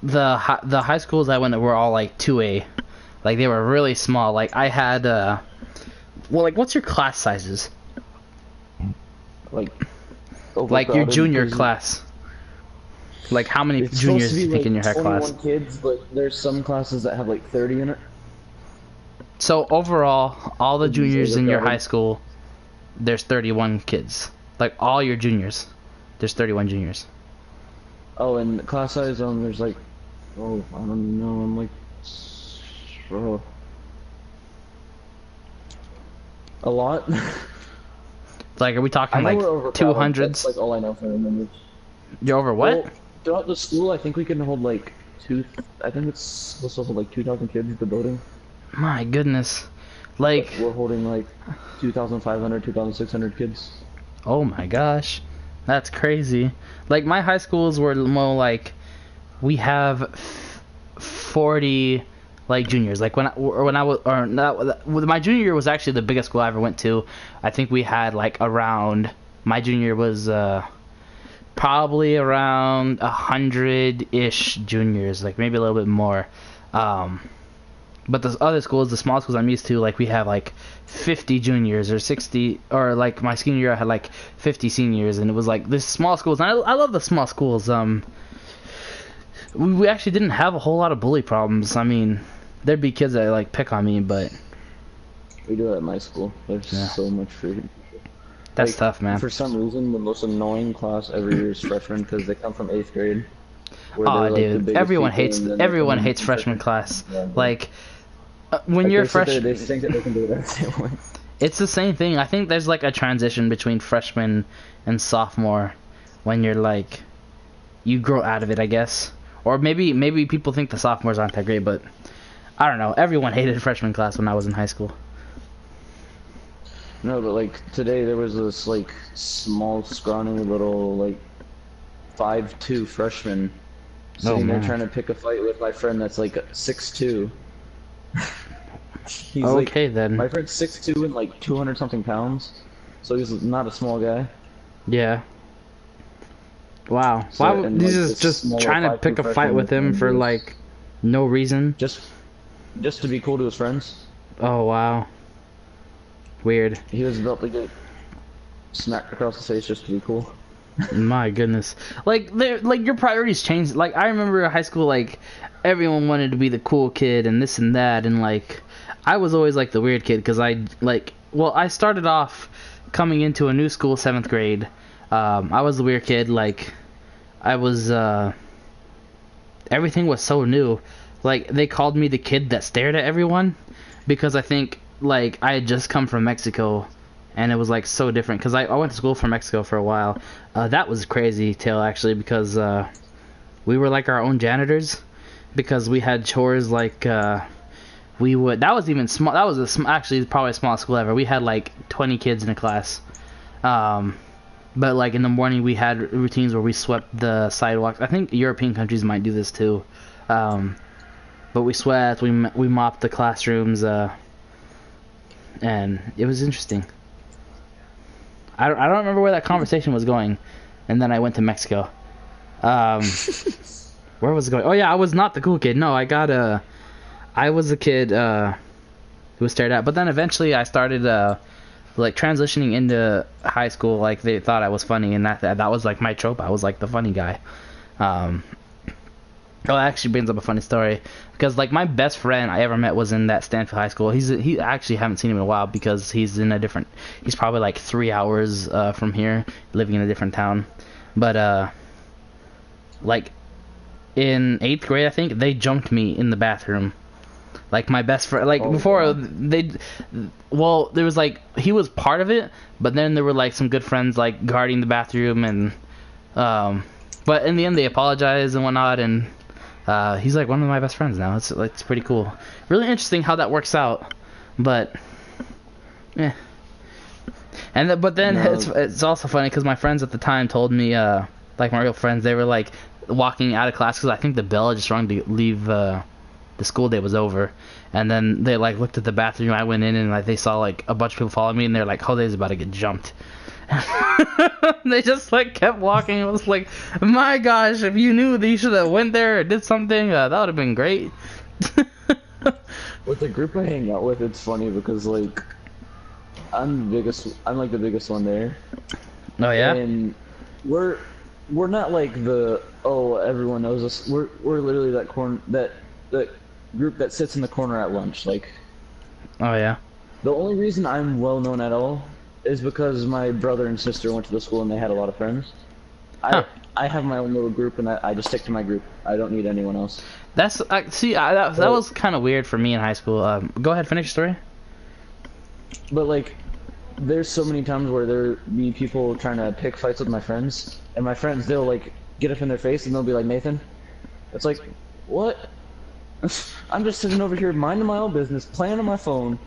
the high schools I went to were all like 2A, like they were really small. Like I had well, like what's your class sizes? Like your junior class. Like how many juniors do you think in your class? 21 kids, but there's some classes that have like 30 in it. So overall, all the juniors in your high school, there's 31 kids. Like all your juniors, there's 31 juniors. Oh, and class size there's like, I don't know, I'm like, a lot. Like, are we talking like 200s? That's like all I know from the numbers. You're over what? Well, throughout the school, I think we can hold like I think it's supposed to hold like 2,000 kids at the building. My goodness. Like, but we're holding like 2,500, 2,600 kids. Oh my gosh. That's crazy. Like, my high schools were more like, we have 40 like juniors. Like my junior year was actually the biggest school I ever went to. I think we had like around, my junior year was probably around 100-ish juniors, like maybe a little bit more. But the other schools, the small schools I'm used to, like we have like 50 juniors or 60, or like my senior year I had like 50 seniors, and it was like this small schools. And I love the small schools. We actually didn't have a whole lot of bully problems. I mean, there'd be kids that like pick on me, but we do that at my school. There's so much freedom. That's like, tough, man. For some reason, the most annoying class every year is freshmen because they come from 8th grade. Oh, like, dude, everyone hates freshman class. Yeah, like when you're freshman, they think that they can do it every day. It's the same thing. I think there's like a transition between freshman and sophomore when you're like, you grow out of it, I guess. Or maybe people think the sophomores aren't that great, but I don't know. Everyone hated freshman class when I was in high school. No, but like today there was this like small, scrawny little like 5'2" freshman sitting there trying to pick a fight with my friend that's like 6'2". He's okay, like, then. My friend's 6'2" and like 200 something pounds, so he's not a small guy. Yeah. Wow. So, why would he's just trying to pick a fight with him for like no reason? Just to be cool to his friends. Oh wow. Weird. He was about to get smacked across the face just to be cool. My goodness. Like your priorities change. Like I remember in high school, like everyone wanted to be the cool kid and this and that, and like I was always like the weird kid because I started off coming into a new school 7th grade. I was the weird kid. Like I was everything was so new. Like they called me the kid that stared at everyone because I think like I had just come from Mexico. And it was like so different because I went to school from Mexico for a while. That was crazy tale actually because we were like our own janitors because we had chores like we would. That was even small. That was actually probably the smallest school ever. We had like 20 kids in a class. But like in the morning we had routines where we swept the sidewalks. I think European countries might do this too. But we swept. We mopped the classrooms. And it was interesting. I don't remember where that conversation was going, and then I went to Mexico. Where was it going? Oh yeah, I was not the cool kid. No, I was a kid who was stared at. But then eventually I started like transitioning into high school. Like they thought I was funny, and that was like my trope. I was like the funny guy. Oh, that actually brings up a funny story because like my best friend I ever met was in that Stanfield High School. He actually haven't seen him in a while because he's probably like 3 hours from here, living in a different town. But like in 8th grade I think they jumped me in the bathroom Like my best friend, like before wow. there was like he was part of it, but then there were like some good friends like guarding the bathroom and but in the end they apologized and whatnot, and he's like one of my best friends now. It's pretty cool, really interesting how that works out, but yeah. And but then it's also funny because my friends at the time told me like my real friends, they were like walking out of class because I think the bell just rung to leave. The school day was over, and then they like looked at the bathroom. I went in and like they saw like a bunch of people follow me, and they're like, Jose's about to get jumped. They just like kept walking. It was like, my gosh, if you knew that you should have went there or did something, that would have been great. With the group I hang out with, it's funny because like I'm like the biggest one there. Oh yeah. And we're not like the everyone knows us. We're literally that group that sits in the corner at lunch. Like, oh yeah. the only reason I'm well known at all is because my brother and sister went to the school and they had a lot of friends. Huh. I have my own little group and I just stick to my group. I don't need anyone else. That was kind of weird for me in high school. Go ahead, finish your story. But like, there's so many times where there be people trying to pick fights with my friends, and my friends, they'll like get up in their face and they'll be like, Nathan, it's like, what? I'm just sitting over here minding my own business, playing on my phone,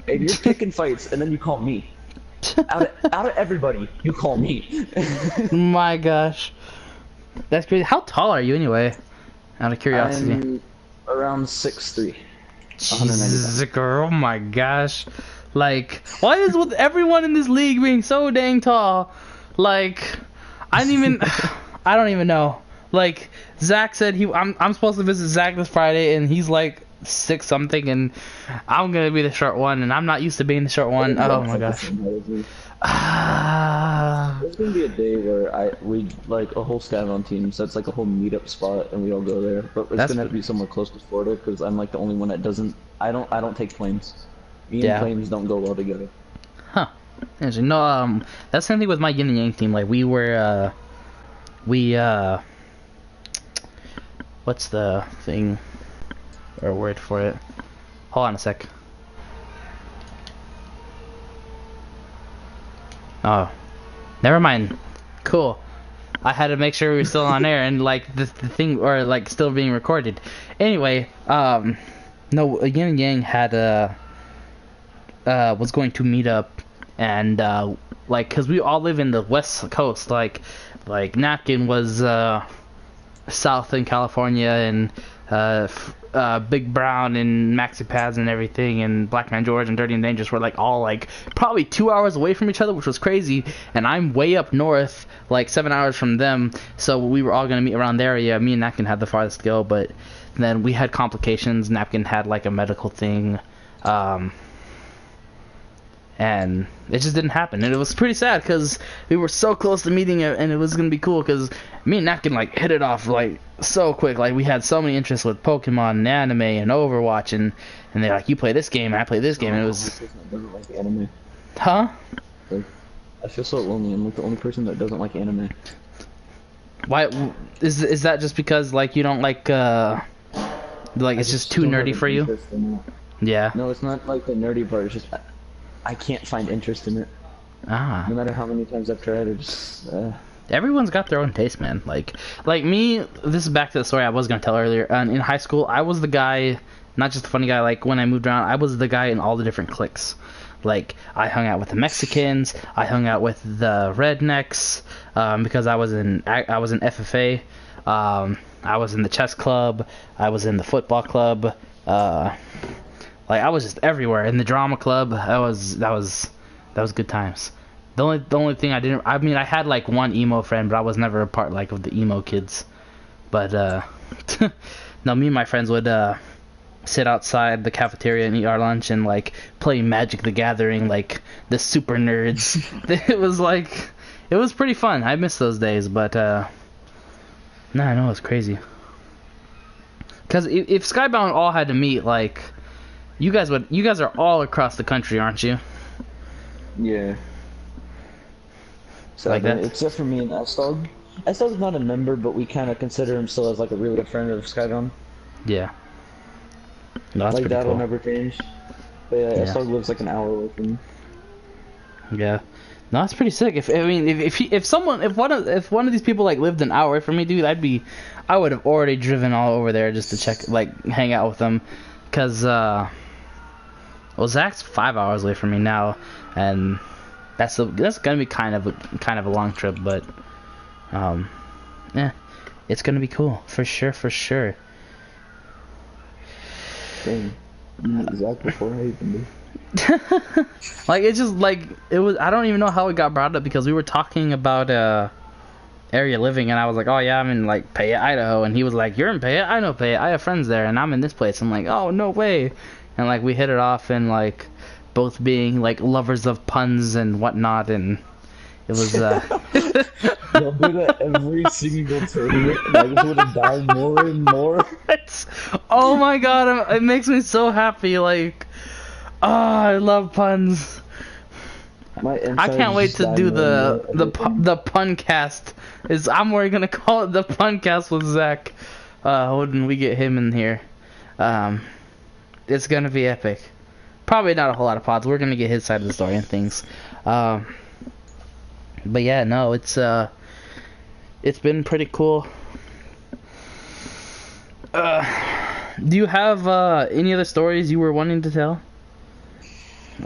and you're picking fights, and then you call me. Out of everybody, you call me. My gosh, that's crazy. How tall are you anyway? Out of curiosity. I'm around 6'3". Jesus, girl, oh my gosh. Like, why is with everyone in this league being so dang tall? Like, I don't even know. Like, Zach said I'm supposed to visit Zach this Friday, and he's like 6 something, and I'm gonna be the short one, and I'm not used to being the short one. Oh my gosh. There's gonna be a day where we like a whole skybound team, so it's like a whole meetup spot, and we all go there. But it's gonna have to be somewhere close to Florida, because I'm like the only one that doesn't. I don't take planes. Me and planes don't go well together. Huh. Actually, no. That's the same thing with my yin and yang team. Like we were, what's the thing or word for it? Hold on a sec. Oh, never mind. Cool. I had to make sure we were still on air and like the thing, or like still being recorded. Anyway, no, Yin and Yang had was going to meet up, and like, cause we all live in the West Coast. Like Napkin was south in California, and Big Brown and Maxi Pads and everything, and Black Man George and Dirty and Dangerous were like all like probably 2 hours away from each other, which was crazy. And I'm way up north, like 7 hours from them, so we were all gonna meet around the area. Me and Napkin had the farthest to go, but then we had complications. Napkin had like a medical thing, and it just didn't happen, and it was pretty sad because we were so close to meeting it, and it was gonna be cool because me and Napkin like hit it off like so quick. Like we had so many interests with Pokemon and anime and Overwatch, and they're like, you play this game and I play this game, and it was Doesn't like anime. huh? Like, I feel so lonely. I'm like the only person that doesn't like anime. Why is that? Just because like you don't like it's just too nerdy for you? Yeah. No, it's not like the nerdy part. It's just I can't find interest in it. Ah. No matter how many times I've tried, it's Everyone's got their own taste, man. Like me, this is back to the story I was gonna tell earlier. In high school, I was the guy, not just the funny guy. Like when I moved around, I was the guy in all the different cliques. Like I hung out with the Mexicans, I hung out with the rednecks, because I was in FFA. I was in the chess club. I was in the football club. Like I was just everywhere in the drama club. That was good times. The only thing I had like one emo friend, but I was never a part like of the emo kids. But no, me and my friends would sit outside the cafeteria and eat our lunch and like play Magic the Gathering like the super nerds. It was pretty fun. I miss those days, but I know it's crazy. Cause if Skybound all had to meet, like you guys are all across the country, aren't you? Yeah. So like that? Except for me and Estog. Estog's not a member, but we kind of consider him still as like a really good friend of Skybound. Yeah. No, that's like pretty that'll cool. never change. But yeah, Yeah. S-Dog lives like an hour away from me. Yeah. No, that's pretty sick. If one of these people like lived an hour away from me, dude, I would have already driven all over there just to check, like, hang out with them, cause well, Zach's 5 hours away from me now, and that's gonna be kind of a long trip, but yeah, it's gonna be cool for sure, for sure. Dang. You met Zach before I even did. Like, it's just like it was. I don't even know how it got brought up because we were talking about area living, and I was like, oh yeah, I'm in like Payette, Idaho, and he was like, you're in Payette? I know Payette. I have friends there, and I'm in this place. I'm like, oh no way, and like we hit it off, and like both being like lovers of puns and whatnot, and it was They'll do that every single tournament, and I just want to die more and more. Oh my god, it makes me so happy. Like, oh, I love puns. I can't wait to do the pun cast. I'm already gonna call it the pun cast with Zach when we get him in here. It's gonna be epic. Probably not a whole lot of pods. We're gonna get his side of the story and things. But yeah, no, it's been pretty cool. Do you have any other stories you were wanting to tell?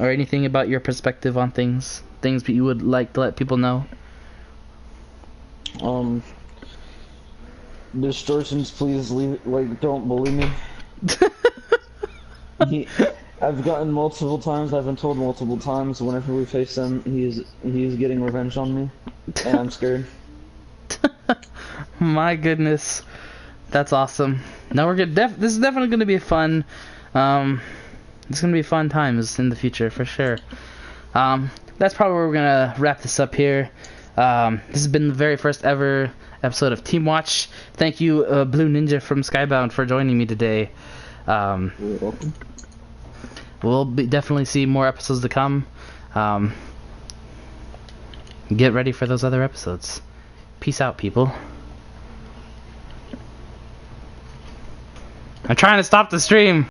Or anything about your perspective on things that you would like to let people know? Distortions, please leave. Like, don't bully me. I've gotten multiple times. I've been told multiple times. Whenever we face them, he's getting revenge on me, and I'm scared. My goodness, that's awesome. Now we're good. This is definitely going to be fun. It's going to be fun times in the future for sure. That's probably where we're going to wrap this up here. This has been the very first ever episode of TeamWatch. Thank you, Blue Ninja from Skybound, for joining me today. You're welcome. We'll definitely see more episodes to come. Get ready for those other episodes. Peace out, people. I'm trying to stop the stream.